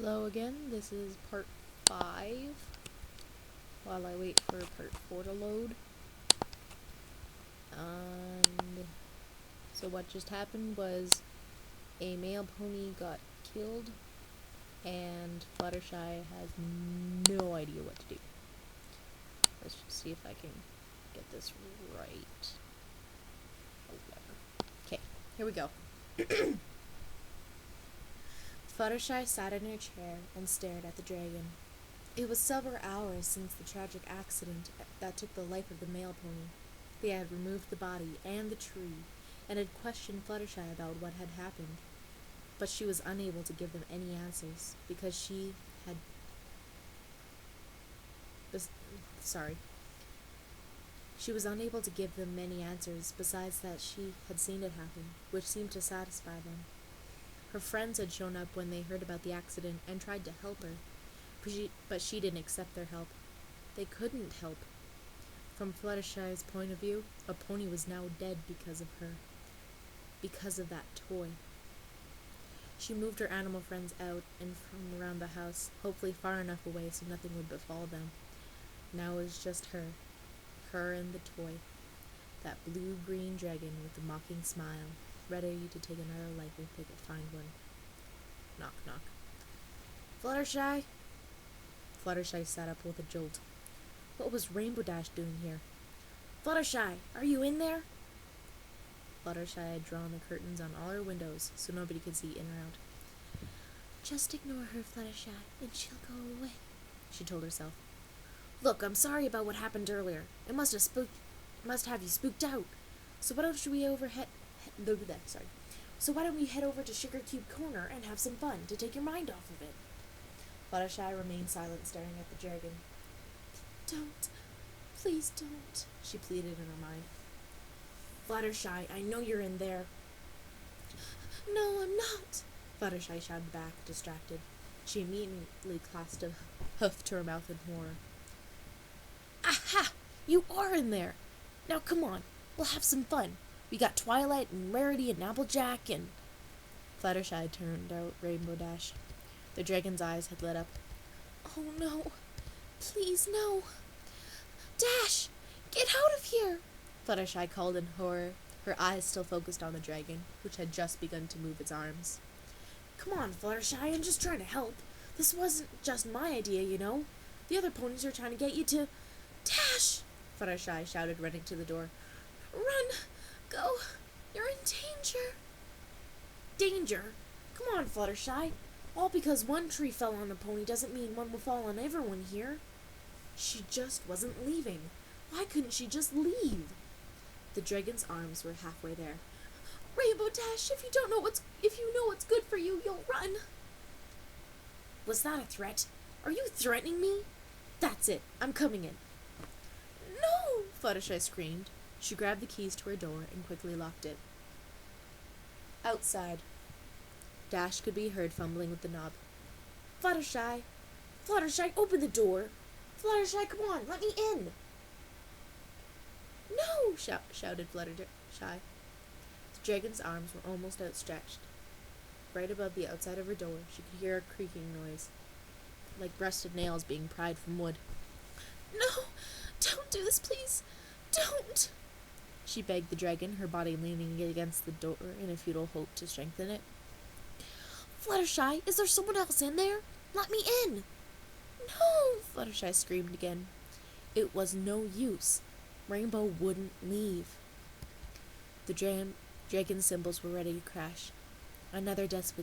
Hello again, this is part 5, while I wait for part 4 to load. And so what just happened was a male pony got killed, and Fluttershy has no idea what to do. Let's just see if I can get this right. Okay, here we go. Fluttershy sat in her chair and stared at the dragon. It was several hours since the tragic accident that took the life of the male pony. They had removed the body and the tree, and had questioned Fluttershy about what had happened. But she was unable to give them any answers, because she was unable to give them many answers besides that she had seen it happen, which seemed to satisfy them. Her friends had shown up when they heard about the accident and tried to help her, but she didn't accept their help. They couldn't help. From Fluttershy's point of view, a pony was now dead because of her. Because of that toy. She moved her animal friends out and from around the house, hopefully far enough away so nothing would befall them. Now it was just her. Her and the toy. That blue-green dragon with the mocking smile, ready to take another life if they could find one. Knock, knock. Fluttershy? Fluttershy sat up with a jolt. What was Rainbow Dash doing here? Fluttershy, are you in there? Fluttershy had drawn the curtains on all her windows so nobody could see in or out. Just ignore her, Fluttershy, and she'll go away, she told herself. Look, I'm sorry about what happened earlier. It must have you spooked out. So why don't we head over to Sugar Cube Corner and have some fun to take your mind off of it? Fluttershy remained silent, staring at the dragon. Don't. Please don't, she pleaded in her mind. Fluttershy, I know you're in there. No, I'm not, Fluttershy shouted back, distracted. She immediately clasped a hoof to her mouth in horror. Aha! You are in there! Now come on, we'll have some fun. We got Twilight and Rarity and Applejack and... Fluttershy turned out Rainbow Dash. The dragon's eyes had lit up. Oh no! Please no! Dash! Get out of here! Fluttershy called in horror, her eyes still focused on the dragon, which had just begun to move its arms. Come on, Fluttershy, I'm just trying to help. This wasn't just my idea, you know. The other ponies are trying to get you to... Dash! Fluttershy shouted, running to the door. Run! Go! You're in danger! Danger? Come on, Fluttershy. All because one tree fell on the pony doesn't mean one will fall on everyone here. She just wasn't leaving. Why couldn't she just leave? The dragon's arms were halfway there. Rainbow Dash, if you know what's good for you, you'll run. Was that a threat? Are you threatening me? That's it. I'm coming in. No! Fluttershy screamed. She grabbed the keys to her door and quickly locked it. Outside, Dash could be heard fumbling with the knob. Fluttershy! Fluttershy, open the door! Fluttershy, come on, let me in! No! Shouted Fluttershy. The dragon's arms were almost outstretched. Right above the outside of her door, she could hear a creaking noise, like rusted nails being pried from wood. No! Don't do this, please! Don't! She begged the dragon, her body leaning against the door in a futile hope to strengthen it. Fluttershy, is there someone else in there? Let me in! No! Fluttershy screamed again. It was no use. Rainbow wouldn't leave. The dragon's cymbals were ready to crash. Another death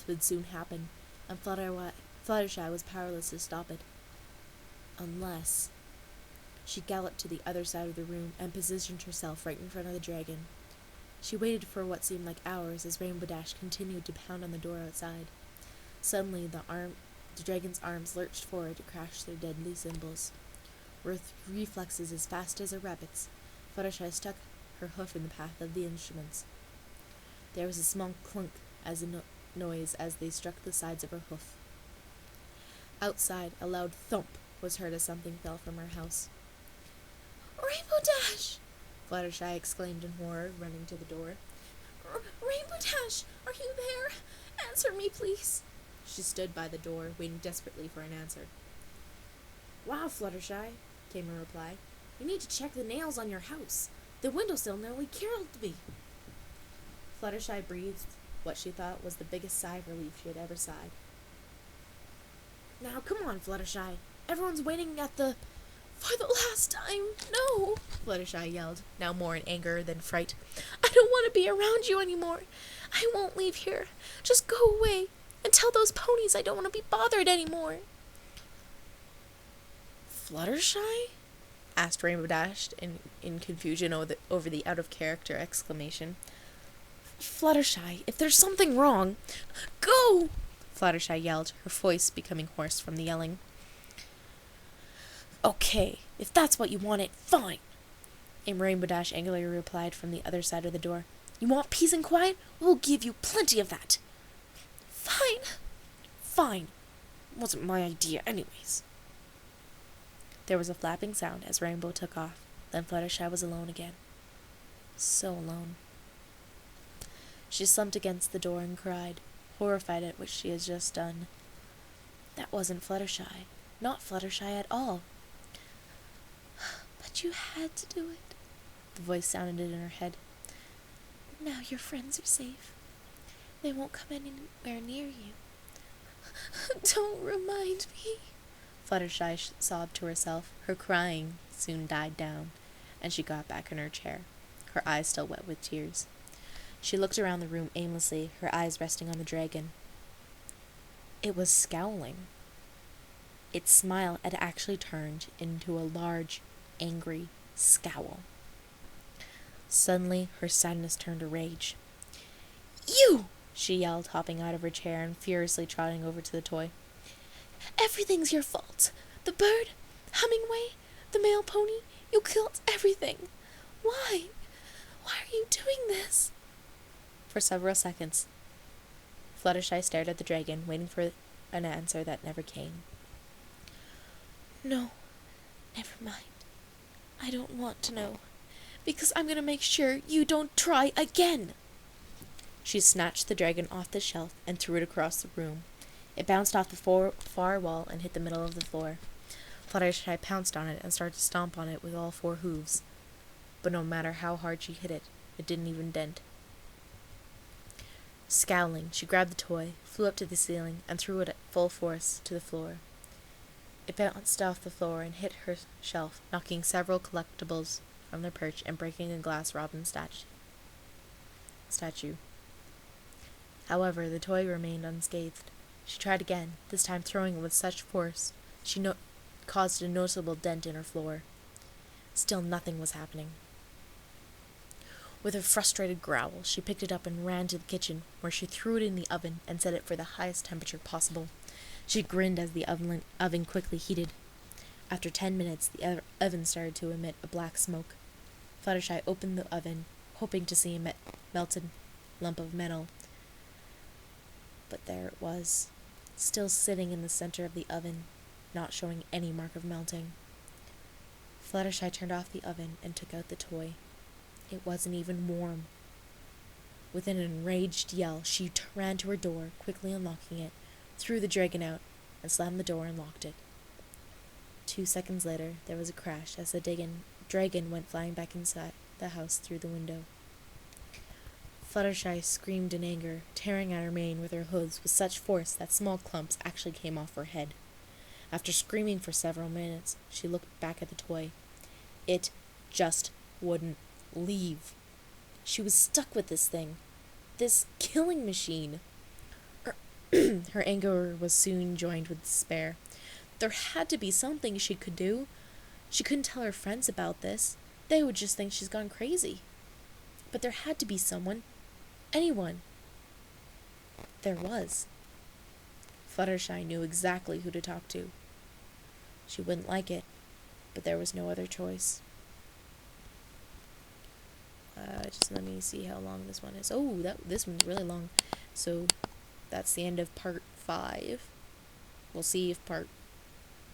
would soon happen, and Fluttershy was powerless to stop it. Unless... She galloped to the other side of the room and positioned herself right in front of the dragon. She waited for what seemed like hours as Rainbow Dash continued to pound on the door outside. Suddenly, the dragon's arms lurched forward to crash their deadly cymbals. With reflexes as fast as a rabbit's, Fluttershy stuck her hoof in the path of the instruments. There was a small clunk as a noise as they struck the sides of her hoof. Outside, a loud thump was heard as something fell from her house. Rainbow Dash! Fluttershy exclaimed in horror, running to the door. Rainbow Dash, are you there? Answer me, please. She stood by the door, waiting desperately for an answer. "Wow, Fluttershy," came a reply. "You need to check the nails on your house. The windowsill nearly killed me." Fluttershy breathed what she thought was the biggest sigh of relief she had ever sighed. "Now, come on, Fluttershy. Everyone's waiting at the—" "For the last time, no!" Fluttershy yelled, now more in anger than fright. "I don't want to be around you anymore. I won't leave here. Just go away and tell those ponies I don't want to be bothered anymore." "Fluttershy?" asked Rainbow Dash in confusion over the out-of-character exclamation. "Fluttershy, if there's something wrong—" "Go!" Fluttershy yelled, her voice becoming hoarse from the yelling. "Okay, if that's what you wanted, fine," Rainbow Dash angrily replied from the other side of the door. "You want peace and quiet? We'll give you plenty of that." "Fine." "Fine. Wasn't my idea anyways." There was a flapping sound as Rainbow took off. Then Fluttershy was alone again. So alone. She slumped against the door and cried, horrified at what she had just done. That wasn't Fluttershy. Not Fluttershy at all. "But you had to do it," the voice sounded in her head. "Now your friends are safe. They won't come anywhere near you." "Don't remind me," Fluttershy sobbed to herself. Her crying soon died down, and she got back in her chair, her eyes still wet with tears. She looked around the room aimlessly, her eyes resting on the dragon. It was scowling. Its smile had actually turned into a large, angry scowl. Suddenly, her sadness turned to rage. "You!" she yelled, hopping out of her chair and furiously trotting over to the toy. "Everything's your fault. The bird, Hummingway, the male pony, you killed everything. Why? Why are you doing this?" For several seconds, Fluttershy stared at the dragon, waiting for an answer that never came. "No, never mind. I don't want to know, because I'm going to make sure you don't try again." She snatched the dragon off the shelf and threw it across the room. It bounced off the far wall and hit the middle of the floor. Fluttershy pounced on it and started to stomp on it with all 4 hooves. But no matter how hard she hit it, it didn't even dent. Scowling, she grabbed the toy, flew up to the ceiling, and threw it at full force to the floor. It bounced off the floor and hit her shelf, knocking several collectibles from their perch and breaking a glass robin statue. However, the toy remained unscathed. She tried again, this time throwing it with such force she caused a noticeable dent in her floor. Still nothing was happening. With a frustrated growl, she picked it up and ran to the kitchen, where she threw it in the oven and set it for the highest temperature possible. She grinned as the oven quickly heated. After 10 minutes, the oven started to emit a black smoke. Fluttershy opened the oven, hoping to see a melted lump of metal. But there it was, still sitting in the center of the oven, not showing any mark of melting. Fluttershy turned off the oven and took out the toy. It wasn't even warm. With an enraged yell, she ran to her door, quickly unlocking it, threw the dragon out, and slammed the door and locked it. 2 seconds later, there was a crash as the dragon went flying back inside the house through the window. Fluttershy screamed in anger, tearing at her mane with her hooves with such force that small clumps actually came off her head. After screaming for several minutes, she looked back at the toy. It just wouldn't leave. She was stuck with this thing. This killing machine. Her anger was soon joined with despair. There had to be something she could do. She couldn't tell her friends about this. They would just think she's gone crazy. But there had to be someone. Anyone. There was. Fluttershy knew exactly who to talk to. She wouldn't like it, but there was no other choice. Just let me see how long this one is. Oh, this one's really long. So that's the end of part 5. We'll see if part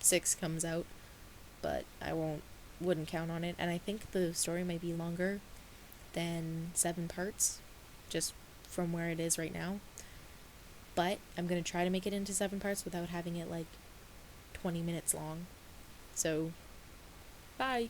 6 comes out, but I wouldn't count on it. And I think the story might be longer than 7 parts, just from where it is right now. but I'm going to try to make it into 7 parts without having it like 20 minutes long. So, bye.